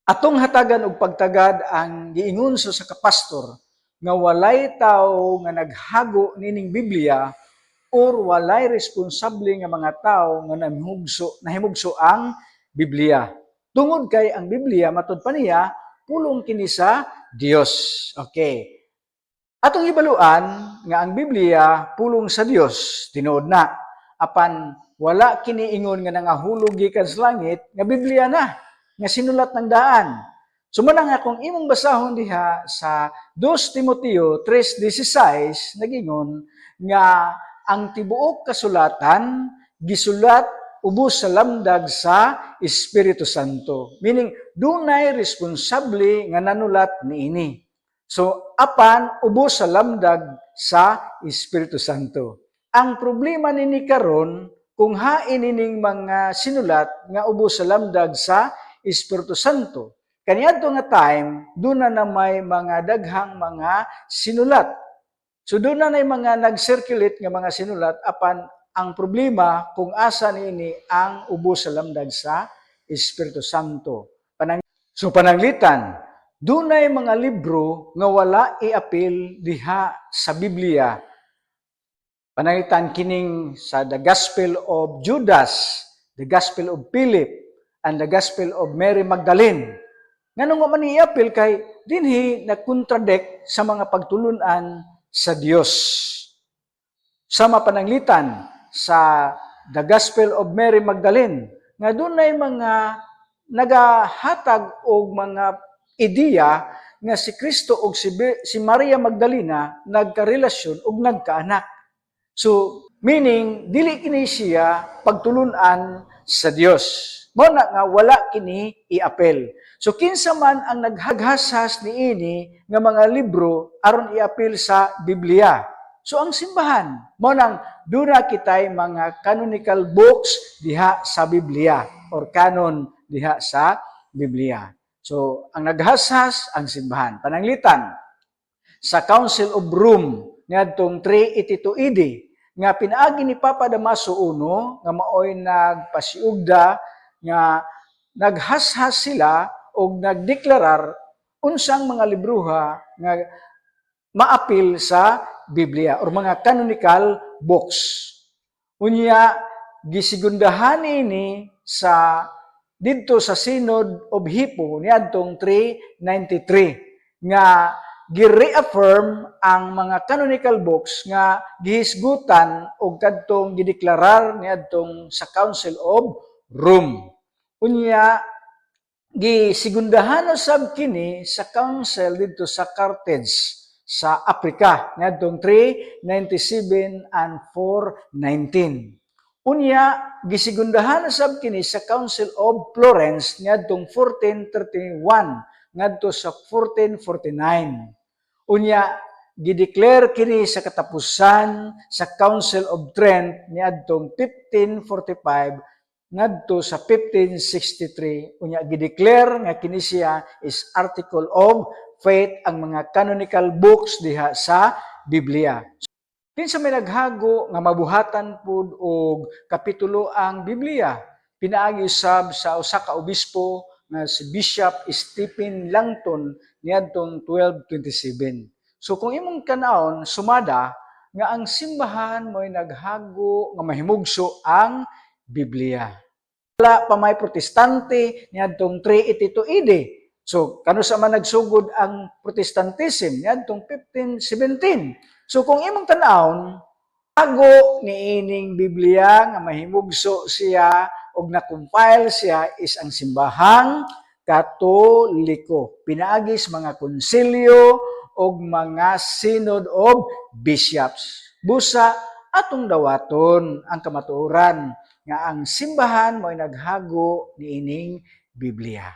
Atong hatagan og pagtagad ang giingon sa kapastor nga walay tawo nga naghago nining Biblia or walay responsable nga mga tawo nga nahimugso ang Biblia. Tungod kay ang Biblia matud pa niya pulong kini sa Dios. Okay. Atong ibaluan nga ang Biblia pulong sa Dios tinuod na. Apan wala kini ingon nga nangahulog gikan sa langit nga Biblia na nga sinulat ng daan. Sumana nga kung imong basahon diha sa 2 Timoteo 3:16 nagingon nga ang tibuok kasulatan gisulat ubos sa lamdag sa Espiritu Santo. Meaning dunay responsable nga nanulat niini. So apan ubos sa lamdag sa Espiritu Santo. Ang problema nini karon kung hain ining mga sinulat nga ubos sa lamdag sa Espiritu Santo. Kaniadto nga time, doon na may mga daghang mga sinulat. So doon na mga nag-circulate nga mga sinulat, apan ang problema kung asa niini ang ubos sa lamdag sa Espiritu Santo. So pananglitan, doon na mga libro nga wala i-apil diha sa Biblia. Pananglitan kining sa The Gospel of Judas, The Gospel of Philip, and the Gospel of Mary Magdalene. Nganong man i-apil kay dinhi nagkontradict sa mga pagtulunan sa Dios. Sama pananglitan sa The Gospel of Mary Magdalene nga dunay mga nagahatag og mga ideya nga si Kristo og si Maria Magdalena nagkarelasyon og nagkaanak. So meaning dili kini siya pagtulunan sa Dios. Mo na nga wala kini i-apel. So kinsa man ang naghasas niini nga mga libro aron i-apel sa Biblia. So ang simbahan mo nang dura kitay mga canonical books diha sa Biblia or canon diha sa Biblia. So ang naghasas ang simbahan. Pananglitan sa Council of Rome niadtong 382 AD nga pinaagi ni Papa Damaso I nga maoy nagpasiugda nga naghashas sila o nagdeklarar unsang mga libruha nga maapil sa Biblia or mga canonical books. Unya, gisigundahan ini sa didto sa Synod of Hippo niadtong 393 nga gi-reaffirm ang mga canonical books nga gihisgutan og kadtong gideklarar niadtong sa Council of Rome. Unya gisigundahan usab kini sa council didto sa Carthage sa Africa niadtong 397 and 419. Unya gisigundahan usab kini sa Council of Florence niadtong 1431 ngadto sa 1449. Unya gideclare kini sa katapusan sa Council of Trent niadtong 1545 ngadto sa 1563. Unya gideclare nga kini siya is article of faith ang mga canonical books diha sa Biblia. Kinsa may naghago nga mabuhatan pud og kapitulo ang Biblia. Pinaagi usab sa usa ka obispo nga si Bishop Stephen Langton niadtong 1227. So kung imong kanahon sumada nga ang simbahan mo'y naghago nga mahimugso ang Biblia. Wala pa may protestante niadtong 382 AD. So kano sa man nagsugod ang Protestantism niadtong 1517. So kung imong tan-awon bago niining Biblia nga mahimugso siya og na-compile siya is ang simbahang Katoliko. Pinaagi sa mga konsilyo og mga synod of bishops. Busa atong dawaton ang kamatuoran nga ang simbahan mo'y naghago niining Biblia.